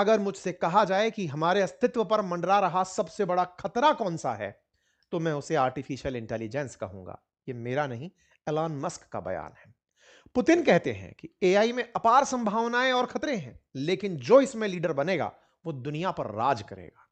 अगर मुझसे कहा जाए कि हमारे अस्तित्व पर मंडरा रहा सबसे बड़ा खतरा कौन सा है, तो मैं उसे आर्टिफिशियल इंटेलिजेंस कहूंगा। ये मेरा नहीं, एलॉन मस्क का बयान है। पुतिन कहते हैं कि एआई में अपार संभावनाएं और खतरे हैं, लेकिन जो इसमें लीडर बनेगा वो दुनिया पर राज करेगा।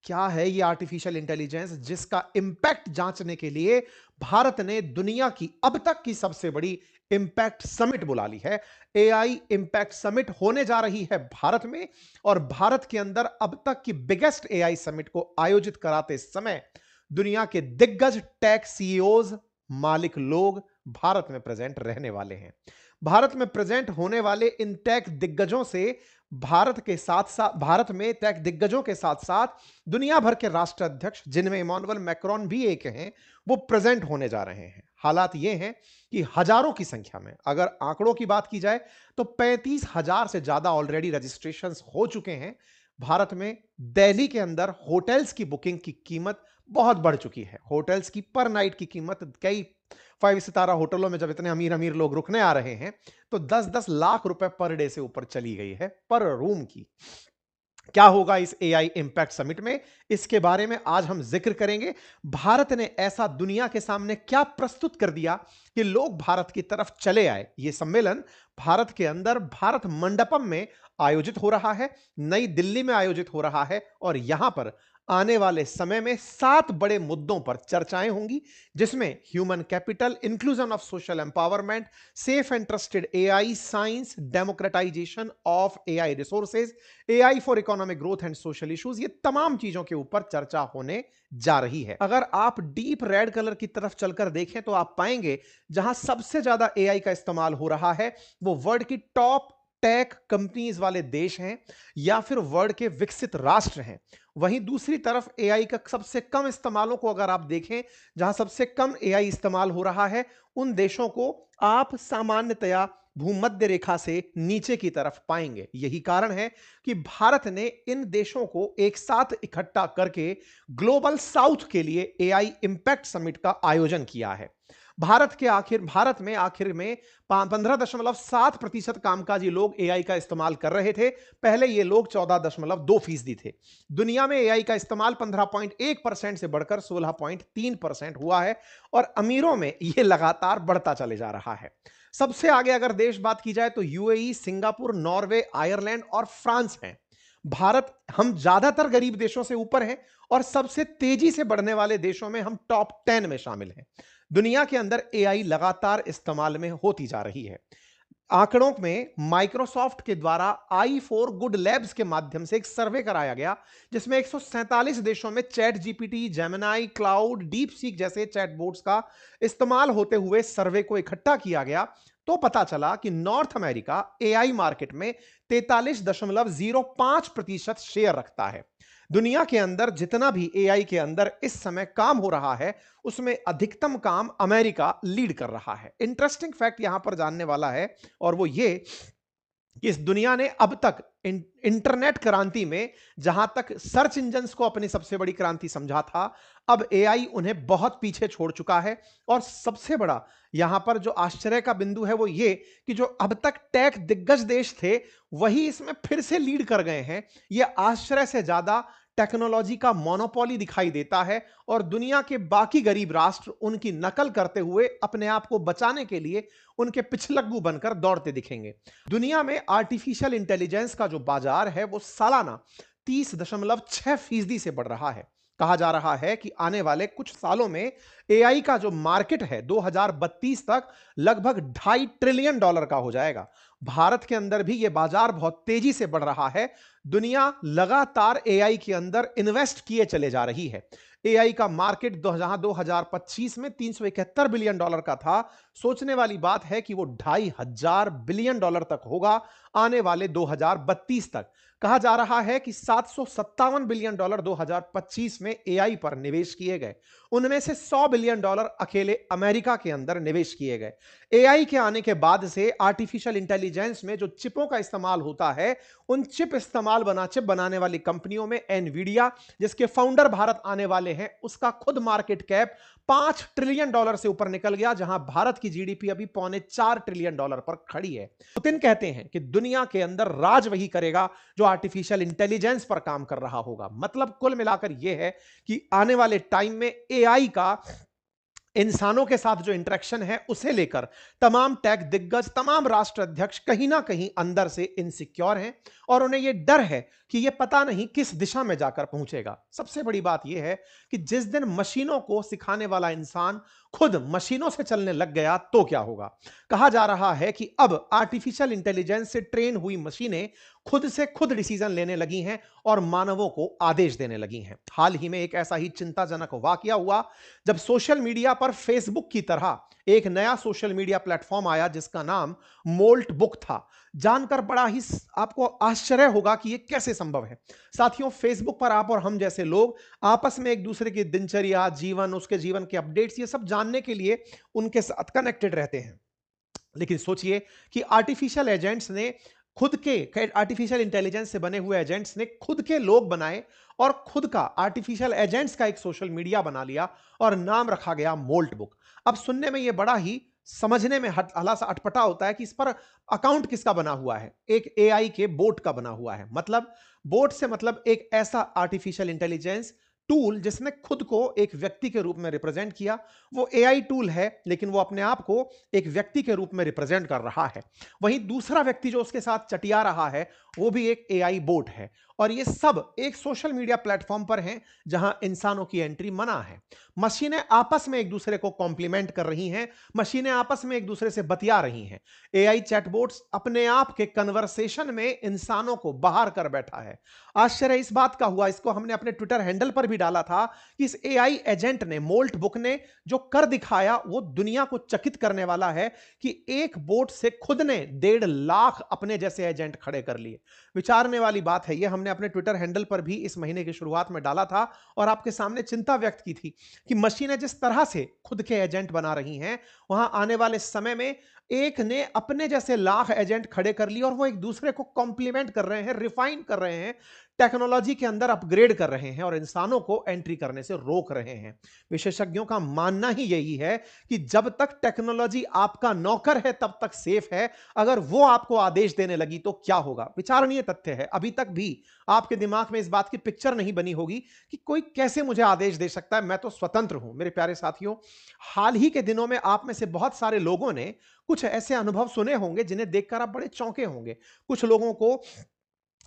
क्या है ये आर्टिफिशियल इंटेलिजेंस, जिसका इंपैक्ट जांचने के लिए भारत ने दुनिया की अब तक की सबसे बड़ी इंपैक्ट समिट बुला ली है। एआई इंपैक्ट समिट होने जा रही है भारत में, और भारत के अंदर अब तक की बिगेस्ट एआई समिट को आयोजित कराते समय दुनिया के दिग्गज टेक सीईओज, मालिक लोग भारत में प्रेजेंट रहने वाले हैं। भारत में प्रेजेंट होने वाले इन टेक दिग्गजों से भारत में टेक दिग्गजों के साथ साथ दुनिया भर के राष्ट्र अध्यक्ष, जिनमें इमानुएल मैक्रोन भी एक हैं, वो प्रेजेंट होने जा रहे हैं। हालात ये हैं कि हजारों की संख्या में, अगर आंकड़ों की बात की जाए तो 35,000 से ज्यादा ऑलरेडी रजिस्ट्रेशंस हो चुके हैं। भारत में दिल्ली के अंदर होटल्स की बुकिंग की कीमत बहुत बढ़ चुकी है। होटल्स की पर नाइट की कीमत, कई 5 सितारा होटलों में जब इतने अमीर अमीर लोग रुकने आ रहे हैं, तो 10-10 लाख रुपए पर डे से ऊपर चली गई है पर रूम की। क्या होगा इस एआई इंपैक्ट समिट में, इसके बारे में आज हम जिक्र करेंगे। भारत ने ऐसा दुनिया के सामने क्या प्रस्तुत कर दिया कि लोग भारत की तरफ चले आए। यह सम्मेलन भारत के अंदर भारत मंडपम में आयोजित हो रहा है, नई दिल्ली में आयोजित हो रहा है, और यहां पर आने वाले समय में 7 बड़े मुद्दों पर चर्चाएं होंगी, जिसमें human capital, inclusion of social empowerment, safe and trusted AI, science, democratisation of AI resources, AI for economic growth and social issues, ये तमाम चीजों के ऊपर चर्चा होने जा रही है। अगर आप डीप रेड कलर की तरफ चलकर देखें तो आप पाएंगे जहां सबसे ज्यादा एआई का इस्तेमाल हो रहा है वो वर्ल्ड की टॉप टेक कंपनीज वाले देश हैं या फिर वर्ल्ड के विकसित राष्ट्र हैं। वहीं दूसरी तरफ एआई का सबसे कम इस्तेमालों को अगर आप देखें, जहां सबसे कम एआई इस्तेमाल हो रहा है, उन देशों को आप सामान्यतया भूमध्य रेखा से नीचे की तरफ पाएंगे। यही कारण है कि भारत ने इन देशों को एक साथ इकट्ठा करके ग्लोबल साउथ के लिए एआई इंपैक्ट समिट का आयोजन किया है। भारत में आखिर में 15.7% कामकाजी लोग एआई का इस्तेमाल कर रहे थे। पहले ये लोग 14.2% थे। दुनिया में एआई का इस्तेमाल 15.1% से बढ़कर 16.3% हुआ है, और अमीरों में यह लगातार बढ़ता चले जा रहा है। सबसे आगे अगर देश बात की जाए तो यूएई, सिंगापुर, नॉर्वे, आयरलैंड और फ्रांस हैं। भारत, हम ज्यादातर गरीब देशों से ऊपर हैं और सबसे तेजी से बढ़ने वाले देशों में हम टॉप 10 में शामिल हैं। दुनिया के अंदर एआई लगातार इस्तेमाल में होती जा रही है। आंकड़ों में माइक्रोसॉफ्ट के द्वारा आई फॉर गुड लैब्स के माध्यम से एक सर्वे कराया गया, जिसमें 147 देशों में chat GPT, Gemini, cloud, deep seek जैसे चैटबॉट्स का इस्तेमाल होते हुए सर्वे को इकट्ठा किया गया। तो पता चला कि नॉर्थ अमेरिका एआई मार्केट में 43.05% शेयर रखता है। दुनिया के अंदर जितना भी एआई के अंदर इस समय काम हो रहा है, उसमें अधिकतम काम अमेरिका लीड कर रहा है। इंटरेस्टिंग फैक्ट यहां पर जानने वाला है, और वो ये कि इस दुनिया ने अब तक इंटरनेट क्रांति में, जहां तक सर्च इंजन्स को अपनी सबसे बड़ी क्रांति समझा था, अब एआई उन्हें बहुत पीछे छोड़ चुका है। और सबसे बड़ा यहां पर जो आश्चर्य का बिंदु है वो ये कि जो अब तक टेक दिग्गज देश थे, वही इसमें फिर से लीड कर गए हैं। यह आश्चर्य से ज्यादा टेक्नोलॉजी का मोनोपोली दिखाई देता है, और दुनिया के बाकी गरीब राष्ट्र उनकी नकल करते हुए अपने आप को बचाने के लिए उनके पिछलग्गू बनकर दौड़ते दिखेंगे। दुनिया में आर्टिफिशियल इंटेलिजेंस का जो बाजार है वो सालाना 30.6% से बढ़ रहा है। कहा जा रहा है कि आने वाले कुछ सालों में एआई का जो मार्केट है 2032 तक लगभग $2.5 ट्रिलियन का हो जाएगा। भारत के अंदर भी यह बाजार बहुत तेजी से बढ़ रहा है। दुनिया लगातार एआई के अंदर इन्वेस्ट किए चले जा रही है। एआई का मार्केट जहां 2025 में $371 बिलियन का था, सोचने वाली बात है कि वो $2,500 बिलियन तक होगा आने वाले 2032 तक। कहा जा रहा है कि $757 बिलियन 2025 में एआई पर निवेश किए गए, उनमें से $100 बिलियन अकेले अमेरिका के अंदर निवेश किए गए। एआई के आने के बाद से आर्टिफिशियल इंटेलिजेंस में जो चिपों का इस्तेमाल होता है, उन चिप बनाने वाली कंपनियों में एनवीडिया, जिसके फाउंडर भारत आने वाले हैं, उसका खुद मार्केट कैप $5 ट्रिलियन से ऊपर निकल गया, जहां भारत की जीडीपी अभी $4.25 ट्रिलियन पर खड़ी है। पुतिन कहते हैं कि दुनिया के अंदर राज वही करेगा जो आर्टिफिशियल इंटेलिजेंस पर काम कर रहा होगा। मतलब कुल मिलाकर यह है कि आने वाले टाइम में एआई का इंसानों के साथ जो इंटरेक्शन है, उसे लेकर तमाम टेक दिग्गज, तमाम राष्ट्र अध्यक्ष कहीं ना कहीं अंदर से इनसिक्योर हैं और उन्हें यह डर है कि यह पता नहीं किस दिशा में जाकर पहुंचेगा। सबसे बड़ी बात यह है कि जिस दिन मशीनों को सिखाने वाला इंसान खुद मशीनों से चलने लग गया तो क्या होगा। कहा जा रहा है कि अब आर्टिफिशियल इंटेलिजेंस से ट्रेन हुई मशीनें खुद से खुद डिसीजन लेने लगी हैं और मानवों को आदेश देने लगी हैं। हाल ही में एक ऐसा ही चिंताजनक वाकया हुआ जब सोशल मीडिया पर फेसबुक की तरह एक नया सोशल मीडिया प्लेटफॉर्म आया जिसका नाम मोल्ट बुक था। जानकर बड़ा ही आपको आश्चर्य होगा कि यह कैसे संभव है। साथियों, फेसबुक पर आप और हम जैसे लोग आपस में एक दूसरे की दिनचर्या, जीवन, उसके जीवन के अपडेट्स, ये सब जानने के लिए उनके साथ कनेक्टेड रहते हैं। लेकिन सोचिए कि आर्टिफिशियल इंटेलिजेंस से बने हुए एजेंट्स ने खुद के लोग बनाए और खुद का आर्टिफिशियल एजेंट्स का एक सोशल मीडिया बना लिया और नाम रखा गया मोल्ट बुक। अब सुनने में यह बड़ा ही समझने में हला सा अटपटा होता है कि इस पर अकाउंट किसका बना हुआ है। एक एआई के बोट का बना हुआ है। मतलब बोट से मतलब एक ऐसा आर्टिफिशियल इंटेलिजेंस टूल जिसने खुद को एक व्यक्ति के रूप में रिप्रेजेंट किया। वो एआई टूल है, लेकिन वो अपने आप को एक व्यक्ति के रूप में रिप्रेजेंट कर रहा है। वहीं दूसरा व्यक्ति जो उसके साथ चटिया रहा है, वो भी एक एआई बोट है। और ये सब एक सोशल मीडिया प्लेटफॉर्म पर हैं जहां इंसानों की एंट्री मना है। मशीनें आपस में एक दूसरे को कॉम्प्लीमेंट कर रही हैं, मशीनें आपस में एक दूसरे से बतिया रही हैं। एआई चैटबॉट्स अपने आप के कन्वर्सेशन में इंसानों को बाहर कर बैठा है। आश्चर्य इस बात का हुआ, इसको हमने अपने ट्विटर हैंडल पर भी डाला था, कि इस एआई एजेंट ने, मोल्ट बुक ने जो कर दिखाया वो दुनिया को चकित करने वाला है कि एक बोट से खुद ने 1.5 लाख अपने जैसे एजेंट खड़े कर लिए। विचारने वाली बात है। ये हमने अपने ट्विटर हैंडल पर भी इस महीने की शुरुआत में डाला था और आपके सामने चिंता व्यक्त की थी कि मशीनें जिस तरह से खुद के एजेंट बना रही हैं, वहां आने वाले समय में एक ने अपने जैसे लाख एजेंट खड़े कर लिए और वो एक दूसरे को कॉम्प्लीमेंट कर रहे हैं, रिफाइन कर रहे हैं, टेक्नोलॉजी के अंदर अपग्रेड कर रहे हैं और इंसानों को एंट्री करने से रोक रहे हैं। विशेषज्ञों का मानना ही यही है कि जब तक टेक्नोलॉजी आपका नौकर है तब तक सेफ है, अगर वो आपको आदेश देने लगी तो क्या होगा। विचारणीय तथ्य है। अभी तक भी आपके दिमाग में इस बात की पिक्चर नहीं बनी होगी कि कोई कैसे मुझे आदेश दे सकता है, मैं तो स्वतंत्र हूं। मेरे प्यारे साथियों, हाल ही के दिनों में आप में से बहुत सारे लोगों ने कुछ ऐसे अनुभव सुने होंगे जिन्हें देखकर आप बड़े चौंके होंगे। कुछ लोगों को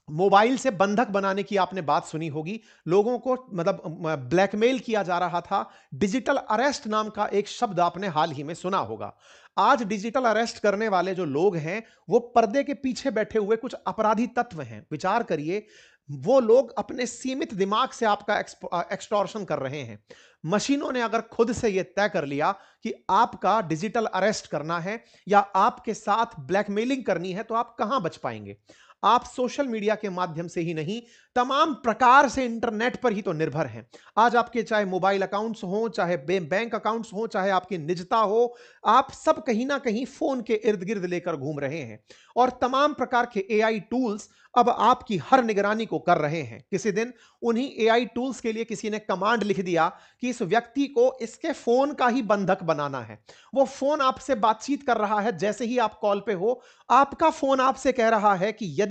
मोबाइल से बंधक बनाने की आपने बात सुनी होगी। लोगों को मतलब ब्लैकमेल किया जा रहा था। डिजिटल अरेस्ट नाम का एक शब्द आपने हाल ही में सुना होगा। आज डिजिटल अरेस्ट करने वाले जो लोग हैं, वो पर्दे के पीछे बैठे हुए कुछ अपराधी तत्व हैं। विचार करिए, वो लोग अपने सीमित दिमाग से आपका एक्सटॉर्शन कर रहे हैं। मशीनों ने अगर खुद से यह तय कर लिया कि आपका डिजिटल अरेस्ट करना है या आपके साथ ब्लैकमेलिंग करनी है, तो आप कहां बच पाएंगे। आप सोशल मीडिया के माध्यम से ही नहीं, तमाम प्रकार से इंटरनेट पर ही तो निर्भर हैं। आज आपके चाहे मोबाइल अकाउंट्स हो, चाहे बैंक अकाउंट्स हो, चाहे आपकी निजता हो, आप सब कहीं ना कहीं फोन के इर्द गिर्द लेकर घूम रहे हैं और तमाम प्रकार के एआई टूल्स अब आपकी हर निगरानी को कर रहे हैं। किसी दिन उन्हीं एआई टूल्स के लिए किसी ने कमांड लिख दिया कि इस व्यक्ति को इसके फोन का ही बंधक बनाना है। वो फोन आपसे बातचीत कर रहा है, जैसे ही आप कॉल पे हो, आपका फोन आपसे कह रहा है कि यदि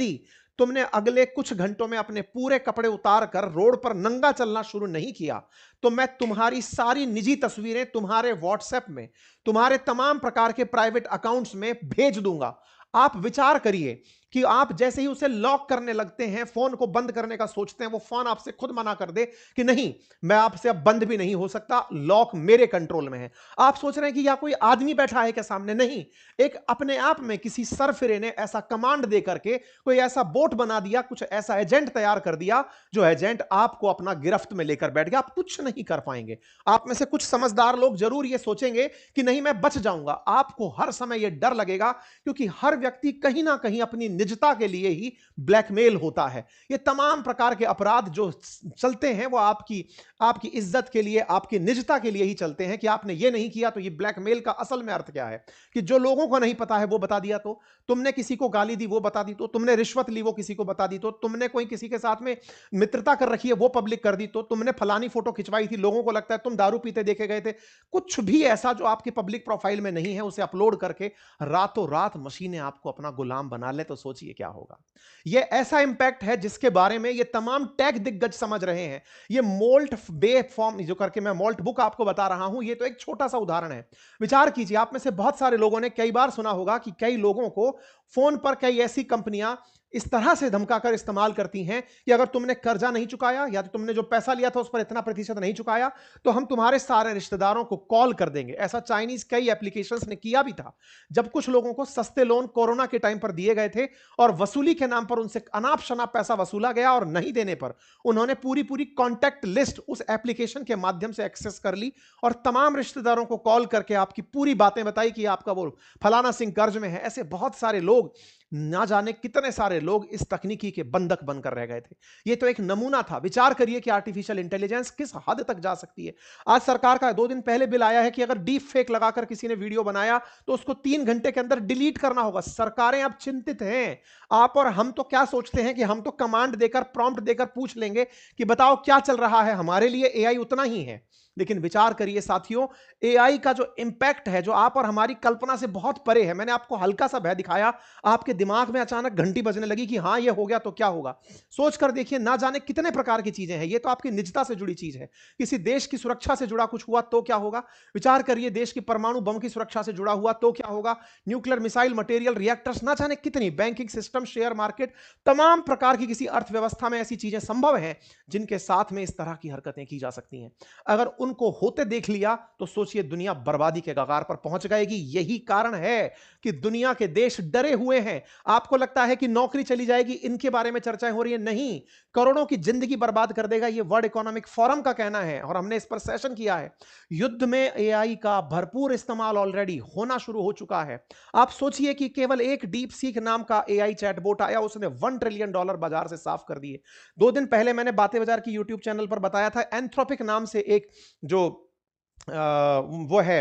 तुमने अगले कुछ घंटों में अपने पूरे कपड़े उतार कर रोड पर नंगा चलना शुरू नहीं किया, तो मैं तुम्हारी सारी निजी तस्वीरें तुम्हारे व्हाट्सएप में, तुम्हारे तमाम प्रकार के प्राइवेट अकाउंट्स में भेज दूंगा। आप विचार करिए कि आप जैसे ही उसे लॉक करने लगते हैं, फोन को बंद करने का सोचते हैं, वो फोन आपसे खुद मना कर दे कि नहीं, मैं आपसे अब बंद भी नहीं हो सकता, लॉक मेरे कंट्रोल में है। आप सोच रहे हैं कि या कोई आदमी बैठा है क्या सामने? नहीं, एक अपने आप में किसी सरफिरे ने ऐसा कमांड दे करके कोई ऐसा बोट बना दिया, कुछ ऐसा एजेंट तैयार कर दिया, जो एजेंट आपको अपना गिरफ्त में लेकर बैठ गया। आप कुछ नहीं कर पाएंगे। आप में से कुछ समझदार लोग जरूर ये सोचेंगे कि नहीं, मैं बच जाऊंगा। आपको हर समय यह डर लगेगा, क्योंकि हर व्यक्ति कहीं ना कहीं अपनी निजता के लिए ही ब्लैकमेल होता है। ये तमाम प्रकार के अपराध जो चलते हैं वो आपकी आपकी इज्जत के लिए, आपकी निजता के लिए ही चलते हैं कि आपने ये नहीं किया। तो ये ब्लैकमेल का असल में अर्थ क्या है कि जो लोगों को नहीं पता है वो बता दिया, तो तुमने किसी को गाली दी वो बता दी, तो तुमने रिश्वत ली वो किसी को बता दी, तो तुमने कोई किसी के साथ में मित्रता कर रखी है वो पब्लिक कर दी, तो तुमने फलानी फोटो खिंचवाई थी, लोगों को लगता है तुम दारू पीते देखे गए थे। कुछ भी ऐसा जो आपकी पब्लिक प्रोफाइल में नहीं है उसे अपलोड करके रातों रात मशीनें आपको अपना गुलाम बना ले, तो सोचिए क्या होगा। यह ऐसा इंपैक्ट है जिसके बारे में ये तमाम टेक दिग्गज समझ रहे हैं। ये मोल्ट बे फॉर्म जो करके मैं मोल्ट बुक आपको बता रहा हूं, ये तो एक छोटा सा उदाहरण है। विचार कीजिए, आप में से बहुत सारे लोगों ने कई बार सुना होगा कि कई लोगों को फोन पर कई ऐसी कंपनियां इस तरह से धमकाकर इस्तेमाल करती हैं कि अगर तुमने कर्जा नहीं चुकाया या तो तुमने जो पैसा लिया था उस पर इतना प्रतिशत नहीं चुकाया तो हम तुम्हारे सारे रिश्तेदारों को कॉल कर देंगे। ऐसा चाइनीज कई एप्लीकेशंस ने किया भी था। जब कुछ लोगों को सस्ते लोन कोरोना के टाइम पर दिए गए थे और वसूली के नाम पर उनसे अनाप शनाप पैसा वसूला गया और नहीं देने पर उन्होंने पूरी पूरी कॉन्टैक्ट लिस्ट उस एप्लीकेशन के माध्यम से एक्सेस कर ली और तमाम रिश्तेदारों को कॉल करके आपकी पूरी बातें बताई कि आपका वो फलाना सिंह कर्ज में है। ऐसे बहुत सारे लोग, ना जाने कितने सारे लोग इस तकनीकी के बंधक बनकर रह गए थे। यह तो एक नमूना था। विचार करिए कि आर्टिफिशियल इंटेलिजेंस किस हद तक जा सकती है। आज सरकार का 2 दिन पहले बिल आया है कि अगर डीप फेक लगाकर किसी ने वीडियो बनाया तो उसको 3 घंटे के अंदर डिलीट करना होगा। सरकारें अब चिंतित हैं। आप और हम तो क्या सोचते हैं कि हम तो कमांड देकर, प्रॉम्प्ट देकर पूछ लेंगे कि बताओ क्या चल रहा है। हमारे लिए एआई उतना ही है। लेकिन विचार करिए साथियों, एआई का जो इंपैक्ट है जो आप और हमारी कल्पना से बहुत परे है। मैंने आपको हल्का सा भय दिखाया, आपके दिमाग में अचानक घंटी बजने लगी कि हां ये हो गया तो क्या होगा। सोचकर देखिए, ना जाने कितने प्रकार की चीजें हैं। ये तो आपकी निजता से जुड़ी चीज है। किसी देश की सुरक्षा से जुड़ा कुछ हुआ तो क्या होगा। विचार करिए, देश की परमाणु बम की सुरक्षा से जुड़ा हुआ तो क्या होगा। न्यूक्लियर मिसाइल, मटेरियल, रिएक्टर्स, ना जाने कितनी, बैंकिंग सिस्टम, शेयर मार्केट, तमाम प्रकार की किसी अर्थव्यवस्था में ऐसी चीजें संभव हैं जिनके साथ में इस तरह की हरकतें की जा सकती हैं। अगर उनको होते देख लिया तो सोचिए दुनिया बर्बादी के कगार पर पहुंच जाएगी। यही कारण है कि दुनिया के देश डरे हुए हैं। आपको लगता है कि नौकरी चली जाएगी, इनके बारे में चर्चाएं हो रही है। नहीं, करोड़ों की जिंदगी बर्बाद कर देगा, यह वर्ल्ड इकोनॉमिक फोरम का कहना है और हमने इस पर सेशन किया है। युद्ध में एआई का भरपूर इस्तेमाल ऑलरेडी होना शुरू हो चुका है। आप सोचिए कि केवल एक डीप सीक नाम का एआई चैटबॉट आया, उसने $1 ट्रिलियन बाजार से साफ कर दिए। 2 दिन पहले मैंने बातें बाजार की यूट्यूब चैनल पर बताया था, एंथ्रोपिक नाम से एक जो वो है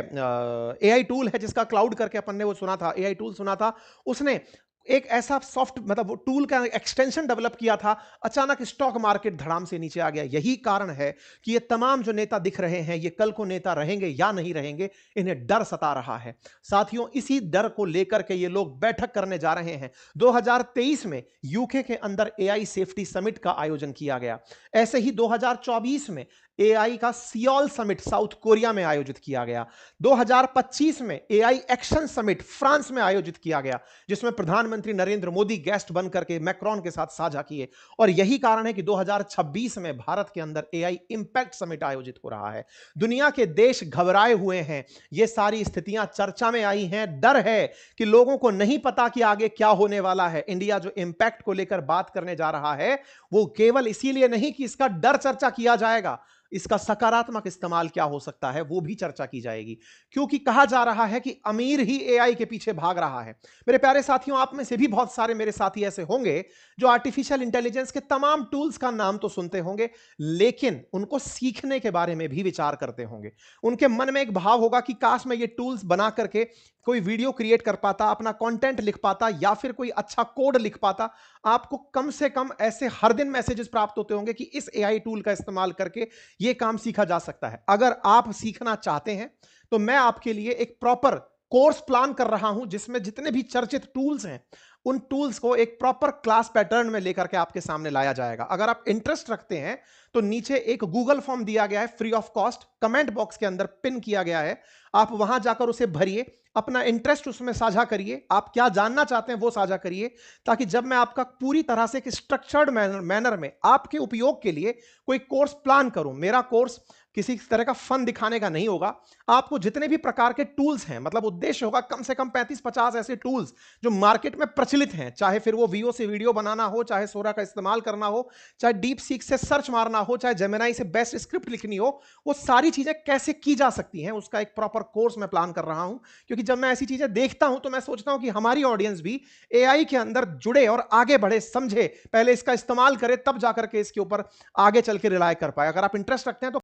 एआई टूल है जिसका क्लाउड करके अपन ने वो सुना था, एआई टूल सुना था। उसने एक ऐसा सॉफ्ट मतलब वो टूल का एक्सटेंशन डेवलप किया था, अचानक स्टॉक मार्केट धड़ाम से नीचे आ गया। यही कारण है कि ये तमाम जो नेता दिख रहे हैं, ये कल को नेता रहेंगे या नहीं रहेंगे, इन्हें डर सता रहा है। साथियों, इसी डर को लेकर के ये लोग बैठक करने जा रहे हैं। 2023 में यूके के अंदर एआई सेफ्टी समिट का आयोजन किया गया। ऐसे ही 2024 में एआई का सियोल समिट साउथ कोरिया में आयोजित किया गया। 2025 में एआई एक्शन समिट फ्रांस में आयोजित किया गया, जिसमें प्रधानमंत्री नरेंद्र मोदी गेस्ट बनकर के मैक्रोन के साथ साझा किए। और यही कारण है कि 2026 में भारत के अंदर एआई इंपैक्ट समिट आयोजित हो रहा है। दुनिया के देश घबराए हुए हैं। ये सारी स्थितियां चर्चा में आई हैं। डर है कि लोगों को नहीं पता कि आगे क्या होने वाला है। इंडिया जो इंपैक्ट को लेकर बात करने जा रहा है वो केवल इसीलिए नहीं कि इसका डर चर्चा किया जाएगा, इसका सकारात्मक इस्तेमाल क्या हो सकता है वो भी चर्चा की जाएगी। क्योंकि कहा जा रहा है कि अमीर ही एआई के पीछे भाग रहा है। मेरे प्यारे साथियों, आप में से भी बहुत सारे मेरे साथी ऐसे होंगे जो आर्टिफिशियल इंटेलिजेंस के तमाम टूल्स का नाम तो सुनते होंगे, लेकिन उनको सीखने के बारे में भी विचार करते होंगे। उनके मन में एक भाव होगा कि काश मैं ये टूल्स बना करके कोई वीडियो क्रिएट कर पाता, अपना कंटेंट लिख पाता या फिर कोई अच्छा कोड लिख पाता। आपको कम से कम ऐसे हर दिन मैसेजेस प्राप्त होते होंगे कि इस एआई टूल का इस्तेमाल करके यह काम सीखा जा सकता है। अगर आप सीखना चाहते हैं तो मैं आपके लिए एक प्रॉपर कोर्स प्लान कर रहा हूं, जिसमें जितने भी चर्चित टूल्स हैं उन टूल्स को एक प्रॉपर क्लास पैटर्न में लेकर के आपके सामने लाया जाएगा। अगर आप इंटरेस्ट रखते हैं तो नीचे एक गूगल फॉर्म दिया गया है free of cost, comment box के अंदर पिन किया गया है। आप वहां जाकर उसे भरिए, अपना इंटरेस्ट उसमें साझा करिए, आप क्या जानना चाहते हैं वो साझा करिए, ताकि जब मैं आपका पूरी तरह से एक स्ट्रक्चर्ड मैनर में आपके उपयोग के लिए कोई कोर्स प्लान करूं। मेरा कोर्स किसी तरह का फन दिखाने का नहीं होगा। आपको जितने भी प्रकार के टूल्स हैं, मतलब उद्देश्य होगा कम से कम 35-50 ऐसे टूल्स जो मार्केट में प्रचलित हैं, चाहे फिर वो वीओ से वीडियो बनाना हो, चाहे सोरा का इस्तेमाल करना हो, चाहे डीप सीक से सर्च मारना हो, चाहे जेमिनी से बेस्ट स्क्रिप्ट लिखनी हो, वो सारी चीजें कैसे की जा सकती हैं, उसका एक प्रॉपर कोर्स मैं प्लान कर रहा हूं। क्योंकि जब मैं ऐसी चीजें देखता हूं तो मैं सोचता हूं कि हमारी ऑडियंस भी एआई के अंदर जुड़े और आगे बढ़े, समझे, पहले इसका इस्तेमाल करे, तब जाकर के इसके ऊपर आगे चल के रिलाय कर पाए। अगर आप इंटरेस्ट रखते हैं तो